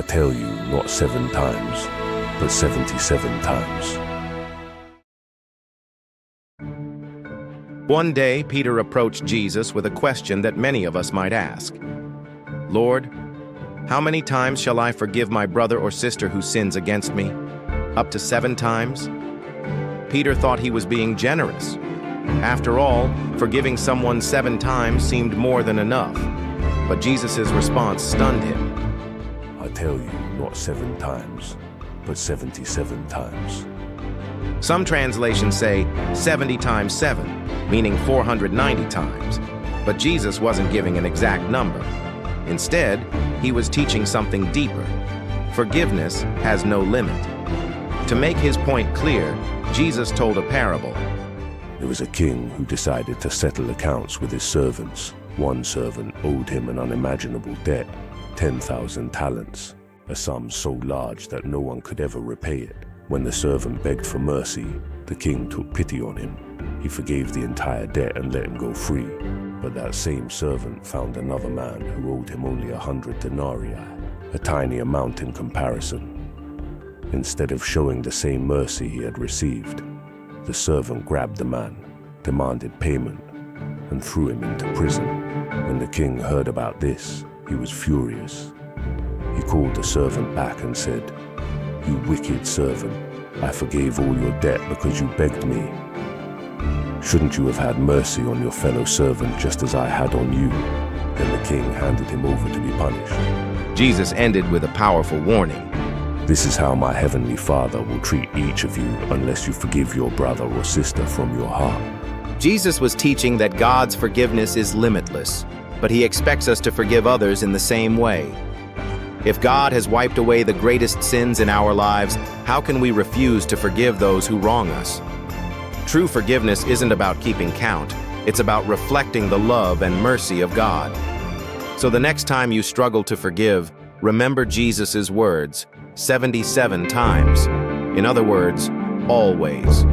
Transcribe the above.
I tell you, not 7 times, but 77 times. One day, Peter approached Jesus with a question that many of us might ask. Lord, how many times shall I forgive my brother or sister who sins against me? Up to 7 times? Peter thought he was being generous. After all, forgiving someone 7 times seemed more than enough. But Jesus' response stunned him. I tell you, not 7 times, but 77 times. Some translations say 70 times 7, meaning 490 times. But Jesus wasn't giving an exact number. Instead, he was teaching something deeper. Forgiveness has no limit. To make his point clear, Jesus told a parable. There was a king who decided to settle accounts with his servants. One servant owed him an unimaginable debt, 10,000 talents, a sum so large that no one could ever repay it. When the servant begged for mercy, the king took pity on him. He forgave the entire debt and let him go free. But that same servant found another man who owed him only 100 denarii, a tiny amount in comparison. Instead of showing the same mercy he had received, the servant grabbed the man, demanded payment, and threw him into prison. When the king heard about this, he was furious. He called the servant back and said, "You wicked servant, I forgave all your debt because you begged me. Shouldn't you have had mercy on your fellow servant just as I had on you?" Then the king handed him over to be punished. Jesus ended with a powerful warning. This is how my heavenly Father will treat each of you unless you forgive your brother or sister from your heart. Jesus was teaching that God's forgiveness is limitless, but he expects us to forgive others in the same way. If God has wiped away the greatest sins in our lives, how can we refuse to forgive those who wrong us? True forgiveness isn't about keeping count. It's about reflecting the love and mercy of God. So the next time you struggle to forgive, remember Jesus' words, 77 times. In other words, always.